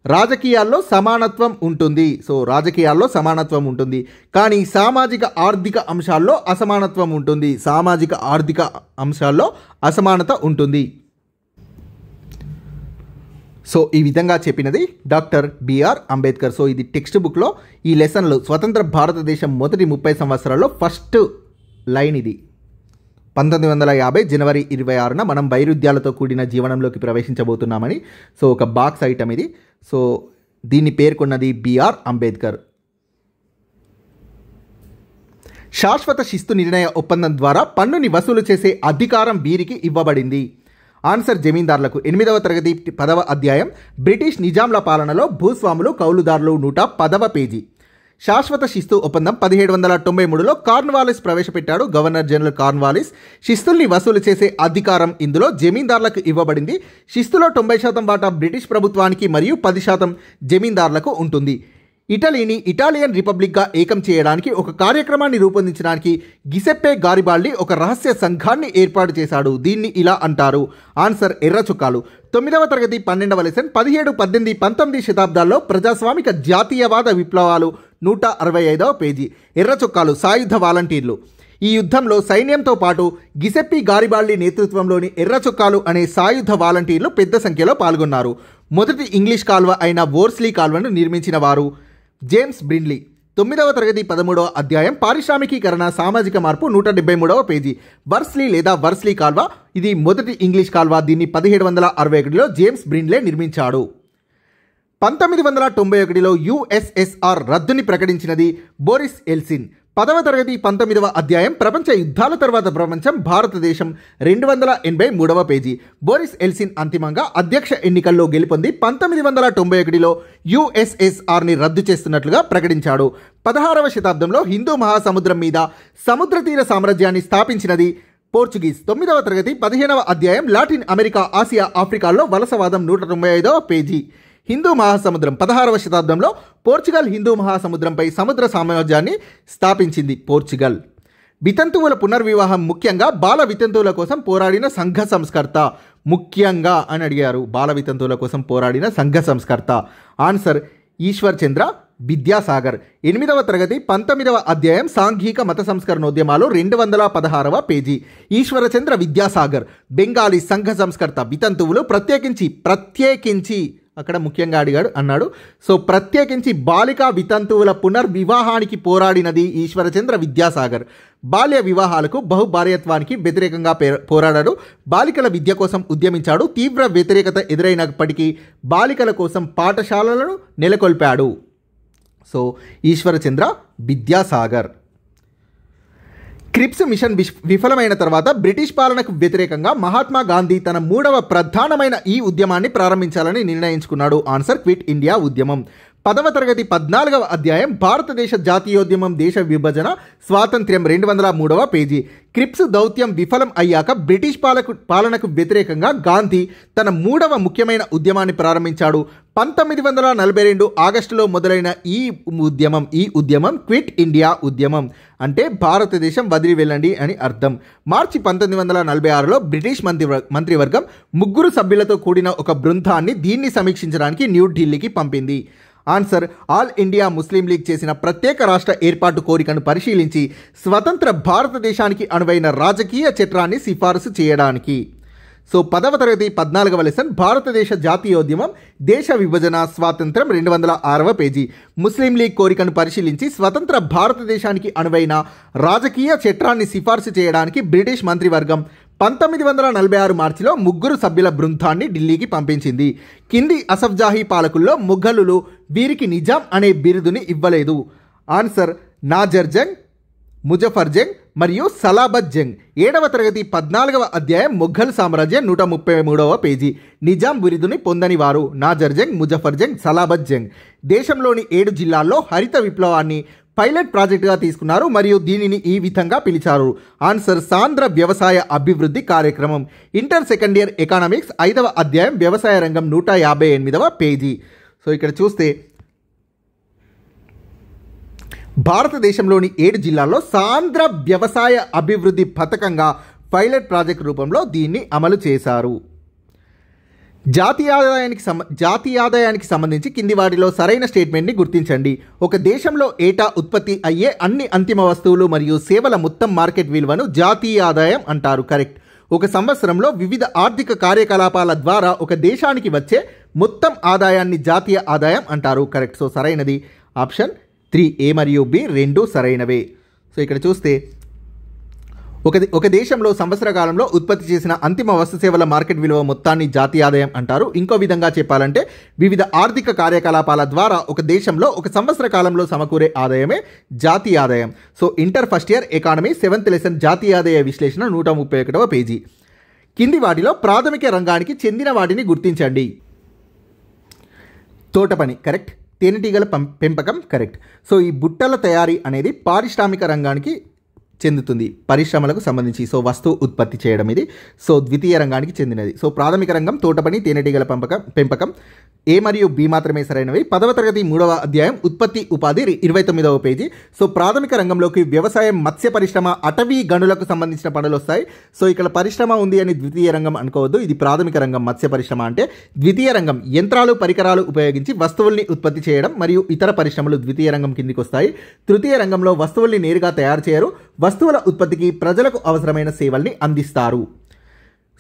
రాజకీయాల్లో సమానత్వం ఉంటుంది. సో రాజకీయాల్లో సమానత్వం ఉంటుంది, కానీ సామాజిక ఆర్థిక అంశాల్లో అసమానత్వం ఉంటుంది. సామాజిక ఆర్థిక అంశాల్లో అసమానత ఉంటుంది. సో ఈ విధంగా చెప్పినది డాక్టర్ బిఆర్ అంబేద్కర్. సో ఇది టెక్స్ట్ బుక్లో ఈ లెసన్లు స్వతంత్ర భారతదేశం మొదటి 30 సంవత్సరాల్లో ఫస్ట్ లైన్ ఇది. 1950 జనవరి 26న మనం వైరుధ్యాలతో కూడిన జీవనంలోకి ప్రవేశించబోతున్నామని. సో ఒక బాక్స్ ఐటమ్ ఇది. సో దీన్ని పేర్కొన్నది బిఆర్ అంబేద్కర్. శాశ్వత శిస్తు నిర్ణయ ఒప్పందం ద్వారా పన్నుని వసూలు చేసే అధికారం వీరికి ఇవ్వబడింది. ఆన్సర్ జమీందారులకు. 8వ తరగతి 10వ అధ్యాయం బ్రిటిష్ నిజాంల పాలనలో భూస్వాములు కౌలుదారులు 110వ పేజీ. శాశ్వత శిస్తు ఒప్పందం 1793లో కార్న్వాలిస్ ప్రవేశపెట్టాడు. Governor general Cornwallis. శిస్తుల్ని వసూలు చేసే అధికారం ఇందులో జమీందారులకు ఇవ్వబడింది. శిస్తులో 90% వాటా బ్రిటిష్ ప్రభుత్వానికి మరియు 10% జమీందారులకు ఉంటుంది. ఇటలీని ఇటాలియన్ రిపబ్లిక్గా ఏకం చేయడానికి ఒక కార్యక్రమాన్ని రూపొందించడానికి గిసెప్పే గారిబాల్డి ఒక రహస్య సంఘాన్ని ఏర్పాటు చేశాడు. దీన్ని ఇలా అంటారు. ఆన్సర్ ఎర్ర చొక్కాలు. 9వ తరగతి 12వ లెసన్ 17, 18, 19 శతాబ్దాల్లో ప్రజాస్వామిక జాతీయవాద విప్లవాలు 165వ పేజీ. ఎర్ర చొక్కాలు సాయుధ వాలంటీర్లు. ఈ యుద్ధంలో సైన్యంతో పాటు గిసెప్పి గారిబాల్డి నేతృత్వంలోని ఎర్ర చొక్కాలు అనే సాయుధ వాలంటీర్లు పెద్ద సంఖ్యలో పాల్గొన్నారు. మొదటి ఇంగ్లీష్ కాల్వ అయిన వోర్స్లీ కాల్వను నిర్మించిన వారు జేమ్స్ బ్రిన్లీ. 9వ తరగతి 13వ అధ్యాయం పారిశ్రామికీకరణ సామాజిక మార్పు 173వ పేజీ. వర్స్లీ లేదా వర్స్లీ కాల్వ ఇది మొదటి ఇంగ్లీష్ కాల్వ. దీన్ని 1761లో జేమ్స్ బ్రిన్లే నిర్మించాడు. 1991లో యుఎస్ఎస్ఆర్ రద్దుని ప్రకటించినది బోరిస్ ఎల్సిన్. 10వ తరగతి 19వ అధ్యాయం ప్రపంచ యుద్ధాల తర్వాత ప్రపంచం భారతదేశం 283వ పేజీ. బోరిస్ ఎల్సిన్ అంతిమంగా అధ్యక్ష ఎన్నికల్లో గెలుపొంది 1991లో యుఎస్ఎస్ఆర్ని రద్దు చేస్తున్నట్లుగా ప్రకటించాడు. 16వ శతాబ్దంలో హిందూ మహాసముద్రం మీద సముద్ర తీర సామ్రాజ్యాన్ని స్థాపించినది పోర్చుగీస్. 9వ తరగతి 15వ అధ్యాయం లాటిన్ అమెరికా, ఆసియా, ఆఫ్రికాల్లో వలసవాదం 195వ పేజీ. హిందూ మహాసముద్రం 16వ శతాబ్దంలో పోర్చుగల్ హిందూ మహాసముద్రంపై సముద్ర సామ్రాజ్యాన్ని స్థాపించింది పోర్చుగల్. వితంతువుల పునర్వివాహం ముఖ్యంగా బాల వితంతువుల కోసం పోరాడిన సంఘ సంస్కర్త. ముఖ్యంగా అని అడిగారు. బాల వితంతువుల కోసం పోరాడిన సంఘ సంస్కర్త. ఆన్సర్ ఈశ్వర్ చంద్ర విద్యాసాగర్. 8వ తరగతి 19వ అధ్యాయం సాంఘిక మత సంస్కరణోద్యమాలు 216వ పేజీ. ఈశ్వరచంద్ర విద్యాసాగర్ బెంగాలీ సంఘ సంస్కర్త. వితంతువులు ప్రత్యేకించి అక్కడ ముఖ్యంగా అన్నాడు. సో ప్రత్యేకించి బాలికా వితంతువుల పునర్వివాహానికి పోరాడినది ఈశ్వరచంద్ర విద్యాసాగర్. బాల్య వివాహాలకు, బహుభార్యత్వానికి వ్యతిరేకంగా పోరాడాడు. బాలికల విద్య కోసం ఉద్యమించాడు. తీవ్ర వ్యతిరేకత ఎదురైనప్పటికీ బాలికల కోసం పాఠశాలలను నెలకొల్పాడు. So Ishwarchandra Vidyasagar. Cripps mission విఫలమైన తర్వాత బ్రిటిష్ పాలనకు వ్యతిరేకంగా మహాత్మా గాంధీ తన 3వ ప్రధానమైన ఈ ఉద్యమాన్ని ప్రారంభించాలని నిర్ణయించుకున్నాడు. ఆన్సర్ క్విట్ ఇండియా ఉద్యమం. 10వ తరగతి 14వ అధ్యాయం భారతదేశ జాతీయోద్యమం, దేశ విభజన, స్వాతంత్ర్యం 203వ పేజీ. క్రిప్స్ దౌత్యం విఫలం అయ్యాక బ్రిటిష్ పాలనకు వ్యతిరేకంగా గాంధీ తన 3వ ముఖ్యమైన ఉద్యమాన్ని ప్రారంభించాడు. 1942 ఆగస్టులో మొదలైన ఈ ఉద్యమం క్విట్ ఇండియా ఉద్యమం. అంటే భారతదేశం వదిలి వెళ్ళండి అని అర్థం. మార్చి 1946లో బ్రిటిష్ మంత్రివర్గం 3 సభ్యులతో కూడిన ఒక బృందాన్ని దీన్ని సమీక్షించడానికి న్యూఢిల్లీకి పంపింది. Answer all India Muslim league చేసిన ప్రత్యేక రాష్ట్ర ఏర్పాటు కోరికను పరిశీలించి స్వతంత్ర భారతదేశానికి అనువైన రాజకీయ చట్టాన్ని సిఫారసు చేయడానికి. సో 10వ తరగతి 14వ లెసన్ భారతదేశ జాతీయోద్యమం, దేశ విభజన, స్వాతంత్రం 206వ పేజీ. ముస్లిం లీగ్ కోరికను పరిశీలించి స్వతంత్ర భారతదేశానికి అనువైన రాజకీయ చట్టాన్ని సిఫార్సు చేయడానికి బ్రిటిష్ మంత్రివర్గం 1946 మార్చిలో 3 సభ్యుల బృందాన్ని ఢిల్లీకి పంపించింది. కింది అసఫ్జాహీ పాలకుల్లో మొఘలులు వీరికి నిజాం అనే బిరుదుని ఇవ్వలేదు. ఆన్సర్ నాజర్ జంగ్, ముజఫర్ జంగ్ మరియు సలాబత్ జంగ్. 7వ తరగతి 14వ అధ్యాయం మొఘల్ సామ్రాజ్యం 133వ పేజీ. నిజాం బిరుదుని పొందని వారు నాజర్ జంగ్, ముజఫర్ జంగ్, సలాబత్ జంగ్. దేశంలోని 7 జిల్లాల్లో హరిత విప్లవాన్ని పైలట్ ప్రాజెక్టుగా తీసుకున్నారు మరియు దీనిని ఈ విధంగా పిలిచారు. ఆన్సర్ సాంద్ర వ్యవసాయ అభివృద్ధి కార్యక్రమం. ఇంటర్ సెకండ్ ఇయర్ ఎకనామిక్స్ 5వ అధ్యాయం వ్యవసాయ రంగం 158వ పేజీ. సో ఇక్కడ చూస్తే భారతదేశంలోని 7 జిల్లాల్లో సాంద్ర వ్యవసాయ అభివృద్ధి పథకంగా పైలట్ ప్రాజెక్ట్ రూపంలో దీన్ని అమలు చేశారు. జాతీయ ఆదాయానికి సంబంధించి కింది వాటిలో సరైన స్టేట్మెంట్ని గుర్తించండి. ఒక దేశంలో ఏటా ఉత్పత్తి అయ్యే అన్ని అంతిమ వస్తువులు మరియు సేవల మొత్తం మార్కెట్ విలువను జాతీయ ఆదాయం అంటారు. కరెక్ట్. ఒక సంవత్సరంలో వివిధ ఆర్థిక కార్యకలాపాల ద్వారా ఒక దేశానికి వచ్చే మొత్తం ఆదాయాన్ని జాతీయ ఆదాయం అంటారు. కరెక్ట్. సో సరైనది ఆప్షన్ 3, A మరియు B రెండూ సరైనవే. సో ఇక్కడ చూస్తే ఒక దేశంలో సంవత్సర కాలంలో ఉత్పత్తి చేసిన అంతిమ వస్తు సేవల మార్కెట్ విలువ మొత్తాన్ని జాతీయ ఆదాయం అంటారు. ఇంకో విధంగా చెప్పాలంటే వివిధ ఆర్థిక కార్యకలాపాల ద్వారా ఒక దేశంలో ఒక సంవత్సర కాలంలో సమకూరే ఆదాయమే జాతీయ ఆదాయం. So inter first year economy 7th lesson జాతీయ ఆదాయ విశ్లేషణ 131వ పేజీ. కింది వాటిలో ప్రాథమిక రంగానికి చెందిన వాటిని గుర్తించండి. తోట పని కరెక్ట్. తేనెటీగల పెంపకం కరెక్ట్. సో ఈ బుట్టల తయారీ అనేది పారిశ్రామిక రంగానికి చెందుతుంది, పరిశ్రమలకు సంబంధించి. సో వస్తువు ఉత్పత్తి చేయడం ఇది. సో ద్వితీయ రంగానికి చెందినది. సో ప్రాథమిక రంగం తోట పని, తేనెటీగల పెంపకం. A మరియు B మాత్రమే సరైనవి. 10వ తరగతి 3వ అధ్యాయం ఉత్పత్తి ఉపాధి 29వ పేజీ. సో ప్రాథమిక రంగంలోకి వ్యవసాయం, మత్స్య పరిశ్రమ, అటవీ గనులకు సంబంధించిన పనులు వస్తాయి. సో ఇక్కడ పరిశ్రమ ఉంది అని ద్వితీయ రంగం అనుకోవద్దు. ఇది ప్రాథమిక రంగం. మత్స్య పరిశ్రమ అంటే ద్వితీయ రంగం యంత్రాలు, పరికరాలు ఉపయోగించి వస్తువుల్ని ఉత్పత్తి చేయడం మరియు ఇతర పరిశ్రమలు ద్వితీయ రంగం కిందికి వస్తాయి. తృతీయ రంగంలో వస్తువుల్ని నేరుగా తయారు చేయరు. వస్తువుల ఉత్పత్తికి ప్రజలకు అవసరమైన సేవల్ని అందిస్తారు.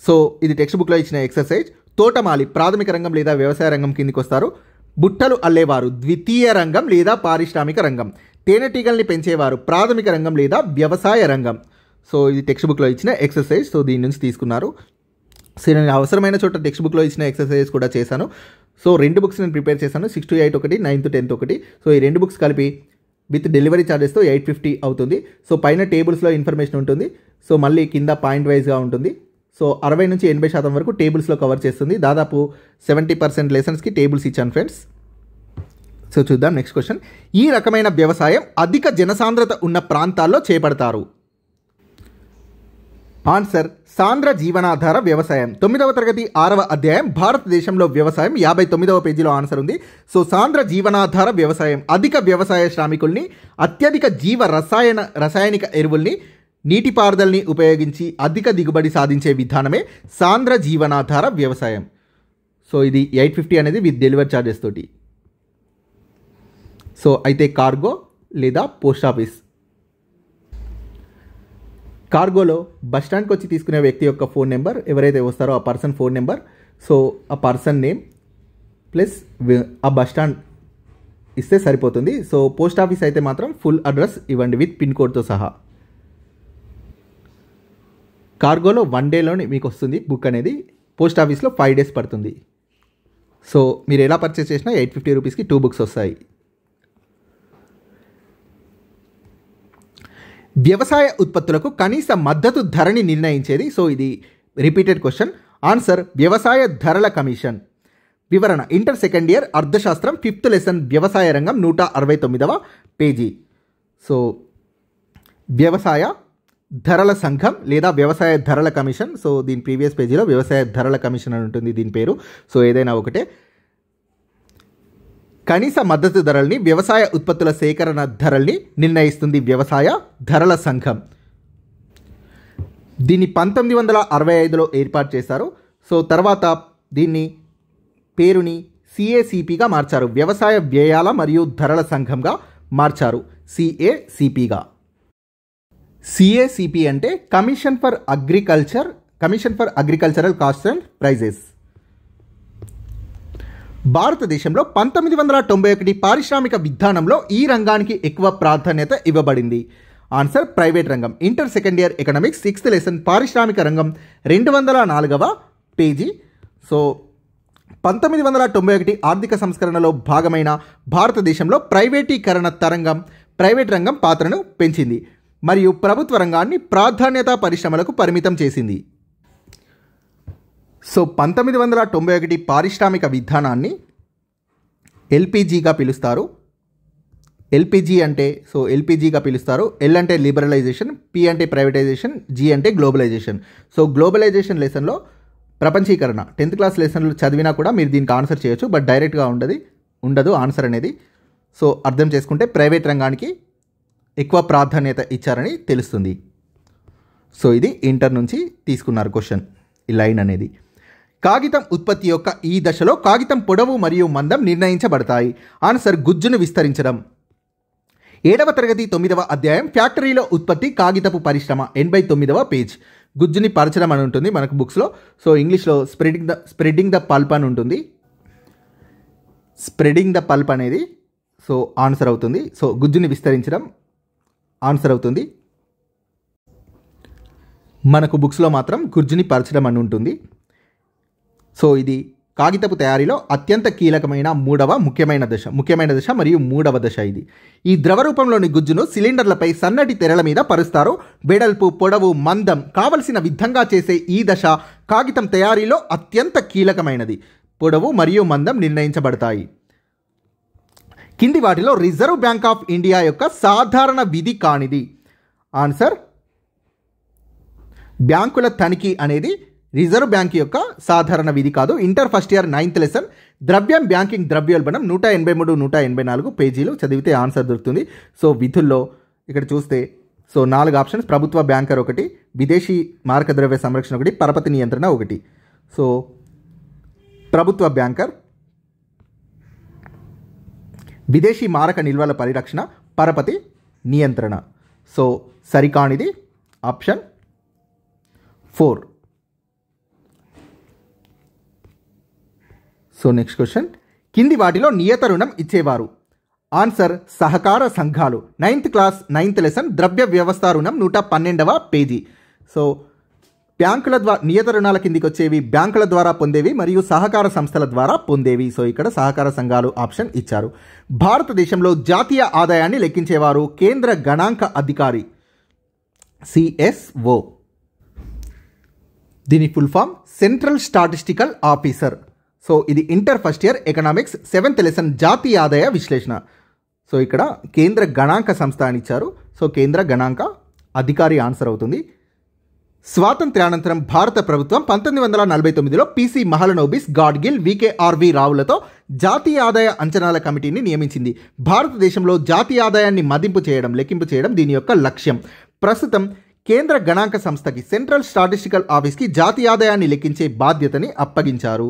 సో ఇది టెక్స్ట్ బుక్లో ఇచ్చిన ఎక్సర్సైజ్. తోటమాలి ప్రాథమిక రంగం లేదా వ్యవసాయ రంగం కిందికి వస్తారు. బుట్టలు అల్లేవారు ద్వితీయ రంగం లేదా పారిశ్రామిక రంగం. తేనెటీగల్ని పెంచేవారు ప్రాథమిక రంగం లేదా వ్యవసాయ రంగం. సో ఇది టెక్స్ట్ బుక్లో ఇచ్చిన ఎక్సర్సైజ్. సో దీని నుంచి తీసుకున్నారు. సో నేను అవసరమైన చోట టెక్స్ట్ బుక్లో ఇచ్చిన ఎక్సర్సైజ్ కూడా చేశాను. సో 2 బుక్స్ నేను ప్రిపేర్ చేశాను, 6 to 8 ఒకటి, 9 to 10 ఒకటి. సో ఈ 2 బుక్స్ కలిపి విత్ డెలివరీ ఛార్జెస్తో 850 అవుతుంది. సో పైన టేబుల్స్లో ఇన్ఫర్మేషన్ ఉంటుంది. సో మళ్ళీ కింద పాయింట్ వైజ్గా ఉంటుంది. సో 60 నుంచి 80% వరకు టేబుల్స్లో కవర్ చేస్తుంది. దాదాపు 70% లెసన్స్కి టేబుల్స్ ఇచ్చాను ఫ్రెండ్స్. సో చూద్దాం నెక్స్ట్ క్వశ్చన్. ఈ రకమైన వ్యవసాయం అధిక జనసాంద్రత ఉన్న ప్రాంతాల్లో చేపడతారు. ఆన్సర్ సాంద్ర జీవనాధార వ్యవసాయం. 9వ తరగతి 6వ అధ్యాయం భారతదేశంలో వ్యవసాయం 59వ పేజీలో ఆన్సర్ ఉంది. సో సాంద్ర జీవనాధార వ్యవసాయం అధిక వ్యవసాయ శ్రామికుల్ని, అత్యధిక రసాయనిక ఎరువుల్ని, నీటిపారుదలని ఉపయోగించి అధిక దిగుబడి సాధించే విధానమే సాంద్ర జీవనాధార వ్యవసాయం. సో ఇది 850 అనేది విత్ డెలివరీ ఛార్జెస్ తోటి. సో అయితే కార్గో లేదా పోస్ట్ ఆఫీస్. కార్గోలో బస్ స్టాండ్కి వచ్చి తీసుకునే వ్యక్తి యొక్క ఫోన్ నెంబర్, ఎవరైతే వస్తారో ఆ పర్సన్ ఫోన్ నెంబర్, సో ఆ పర్సన్ నేమ్ ప్లస్ ఆ బస్ స్టాండ్ ఇస్తే సరిపోతుంది. సో పోస్ట్ ఆఫీస్ అయితే మాత్రం ఫుల్ అడ్రస్ ఇవ్వండి విత్ పిన్ కోడ్తో సహా. కార్గోలో 1 డేలోనే మీకు వస్తుంది బుక్ అనేది, పోస్ట్ ఆఫీస్లో 5 డేస్ పడుతుంది. సో మీరు ఎలా పర్చేస్ చేసినా 850 రూపీస్కి 2 బుక్స్ వస్తాయి. వ్యవసాయ ఉత్పత్తులకు కనీస మద్దతు ధరని నిర్ణయించేది. సో ఇది రిపీటెడ్ క్వశ్చన్. ఆన్సర్ వ్యవసాయ ధరల కమిషన్. వివరణ ఇంటర్ సెకండ్ ఇయర్ అర్థశాస్త్రం 5th లెసన్ వ్యవసాయ రంగం 169వ పేజీ. సో వ్యవసాయ ధరల సంఘం లేదా వ్యవసాయ ధరల కమిషన్. సో దీని ప్రీవియస్ పేజీలో వ్యవసాయ ధరల కమిషన్ అని ఉంటుంది దీని పేరు. సో ఏదైనా ఒకటే. కనీస మద్దతు ధరల్ని, వ్యవసాయ ఉత్పత్తుల సేకరణ ధరల్ని నిర్ణయిస్తుంది వ్యవసాయ ధరల సంఘం. దీన్ని 1965లో ఏర్పాటు చేశారు. సో తర్వాత దీన్ని పేరుని CACPగా మార్చారు. వ్యవసాయ వ్యయాల మరియు ధరల సంఘంగా మార్చారు CACPగా. CACP అంటే commission for agricultural cost and prices. భారతదేశంలో 1991 పారిశ్రామిక విధానంలో ఈ రంగానికి ఎక్కువ ప్రాధాన్యత ఇవ్వబడింది. ఆన్సర్ ప్రైవేట్ రంగం. Inter second year economics 6th lesson పారిశ్రామిక రంగం 204వ పేజీ. సో 1991 ఆర్థిక సంస్కరణలో భాగమైన భారతదేశంలో ప్రైవేట్ రంగం పాత్రను పెంచింది మరియు ప్రభుత్వ రంగాన్ని ప్రాధాన్యత పరిశ్రమలకు పరిమితం చేసింది. సో 1991 పారిశ్రామిక విధానాన్ని ఎల్పిజిగా పిలుస్తారు. ఎల్పిజి అంటే ఎల్పిజిగా పిలుస్తారు. ఎల్ అంటే లిబరలైజేషన్, పి అంటే ప్రైవేటైజేషన్, జి అంటే గ్లోబలైజేషన్. సో గ్లోబలైజేషన్ లెసన్లో ప్రపంచీకరణ 10th క్లాస్ లెసన్లు చదివినా కూడా మీరు దీనికి ఆన్సర్ చేయొచ్చు, బట్ డైరెక్ట్గా ఉండదు ఆన్సర్ అనేది. సో అర్థం చేసుకుంటే ప్రైవేట్ రంగానికి ఎక్కువ ప్రాధాన్యత ఇచ్చారని తెలుస్తుంది. సో ఇది ఇంటర్ నుంచి తీసుకున్నారు క్వశ్చన్, ఈ లైన్ అనేది. కాగితం ఉత్పత్తి యొక్క ఈ దశలో కాగితం పొడవు మరియు మందం నిర్ణయించబడతాయి. ఆన్సర్ గుజ్జును విస్తరించడం. 7వ తరగతి 9వ అధ్యాయం ఫ్యాక్టరీలో ఉత్పత్తి కాగితపు పరిశ్రమ 89వ పేజ్. గుజ్జుని పరచడం అని ఉంటుంది మనకు బుక్స్లో. సో ఇంగ్లీష్లో స్ప్రెడింగ్ ద పల్ప్ అని ఉంటుంది. స్ప్రెడింగ్ ద పల్ప్ అనేది సో ఆన్సర్ అవుతుంది. సో గుజ్జుని విస్తరించడం ఆన్సర్ అవుతుంది. మనకు బుక్స్లో మాత్రం గుజ్జుని పరచడం అని ఉంటుంది. సో ఇది కాగితపు తయారీలో అత్యంత కీలకమైన ముఖ్యమైన దశ మరియు 3వ దశ ఇది. ఈ ద్రవ రూపంలోని గుజ్జును సిలిండర్లపై సన్నటి తెరల మీద పరుస్తారు. వెడల్పు, పొడవు, మందం కావలసిన విధంగా చేసే ఈ దశ కాగితం తయారీలో అత్యంత కీలకమైనది. పొడవు మరియు మందం నిర్ణయించబడతాయి. కింది వాటిలో రిజర్వ్ బ్యాంక్ ఆఫ్ ఇండియా యొక్క సాధారణ విధి కానిది. ఆన్సర్ బ్యాంకుల తనిఖీ అనేది రిజర్వ్ బ్యాంక్ యొక్క సాధారణ విధి కాదు. Inter first year 9th lesson ద్రవ్యం, బ్యాంకింగ్, ద్రవ్యోల్బణం 183, 184 పేజీలు చదివితే ఆన్సర్ దొరుకుతుంది. సో విధుల్లో ఇక్కడ చూస్తే సో 4 ఆప్షన్స్. ప్రభుత్వ బ్యాంకర్ 1, విదేశీ మారక ద్రవ్య సంరక్షణ 1, పరపతి నియంత్రణ 1. సో ప్రభుత్వ బ్యాంకర్, విదేశీ మారక నిల్వల పరిరక్షణ, పరపతి నియంత్రణ. సో సరికానిది ఆప్షన్ 4. So next question. కింది వాటిలో నియత రుణం ఇచ్చేవారు. ఆన్సర్ సహకార సంఘాలు. 9th క్లాస్ 9th లెసన్ ద్రవ్య వ్యవస్థ రుణం 112వ పేజీ. సో బ్యాంకుల ద్వారా నియత రుణాల కిందికి వచ్చేవి బ్యాంకుల ద్వారా పొందేవి మరియు సహకార సంస్థల ద్వారా పొందేవి. సో ఇక్కడ సహకార సంఘాలు ఆప్షన్ ఇచ్చారు. భారతదేశంలో జాతీయ ఆదాయాన్ని లెక్కించేవారు కేంద్ర గణాంక అధికారి CSO. దీని full form central statistical officer. So ఇది inter first year economics 7th lesson జాతీయ ఆదాయ విశ్లేషణ. సో ఇక్కడ కేంద్ర గణాంక సంస్థ అని ఇచ్చారు. సో కేంద్ర గణాంక అధికారి ఆన్సర్ అవుతుంది. స్వాతంత్ర్యానంతరం భారత ప్రభుత్వం 1949లో PC మహలనోబిస్, గాడ్గిల్, VKRV రావులతో జాతీయ ఆదాయ అంచనాల కమిటీని నియమించింది. భారతదేశంలో జాతీయ ఆదాయాన్ని లెక్కింపు చేయడం దీని యొక్క లక్ష్యం. ప్రస్తుతం కేంద్ర గణాంక సంస్థకి సెంట్రల్ స్టాటిస్టికల్ ఆఫీస్కి జాతీయ ఆదాయాన్ని లెక్కించే బాధ్యతని అప్పగించారు.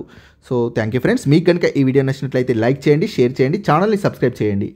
So thank you friends. మీకు కనుక ఈ వీడియో నచ్చినట్లయితే లైక్ చేయండి, షేర్ చేయండి, ఛానల్ని సబ్స్క్రైబ్ చేయండి.